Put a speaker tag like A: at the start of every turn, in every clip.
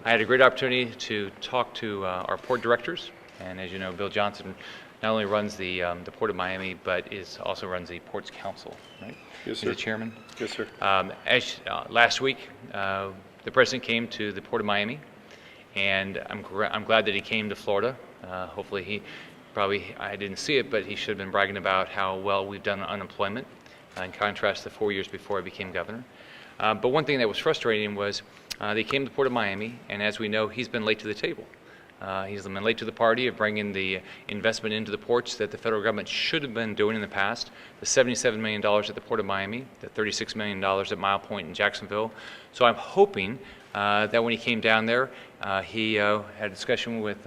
A: I had a great opportunity to talk to our port directors, and as you know, Bill Johnson not only runs the Port of Miami, but also runs the Ports Council, right?
B: Yes, sir.
A: He's the chairman.
B: Yes, sir.
A: Last week, the president came to the Port of Miami, and I'm glad that he came to Florida. Hopefully I didn't see it, but he should have been bragging about how well we've done on unemployment, in contrast to 4 years before I became governor. But one thing that was frustrating was they came to the Port of Miami, and as we know, he's been late to the table. He's been late to the party of bringing the investment into the ports that the federal government should have been doing in the past. The $77 million at the Port of Miami, the $36 million at Mile Point in Jacksonville. So I'm hoping that when he came down there, he had a discussion with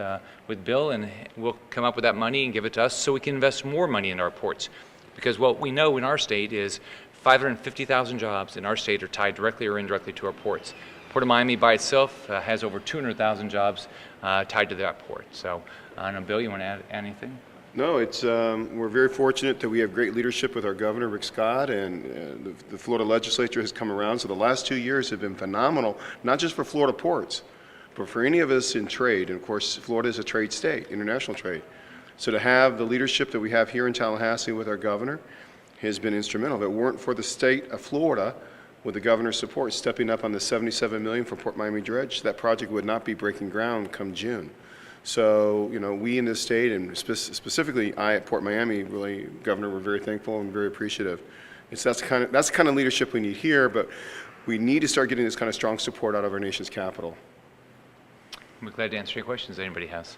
A: Bill, and we'll come up with that money and give it to us so we can invest more money in our ports. Because what we know in our state is 550,000 jobs in our state are tied directly or indirectly to our ports. Port of Miami by itself has over 200,000 jobs tied to that port. So, I don't know, Bill, you want to add anything?
B: No, we're very fortunate that we have great leadership with our governor, Rick Scott, and the Florida legislature has come around. So the last 2 years have been phenomenal, not just for Florida ports, but for any of us in trade. And of course, Florida is a trade state, international trade. So to have the leadership that we have here in Tallahassee with our governor has been instrumental. If it weren't for the state of Florida, with the governor's support, stepping up on the $77 million for Port Miami Dredge, that project would not be breaking ground come June. So, you know, we in this state, and specifically I at Port Miami, really, Governor, we're very thankful and very appreciative. That's the kind of leadership we need here, but we need to start getting this kind of strong support out of our nation's capital.
A: I'm glad to answer any questions anybody has.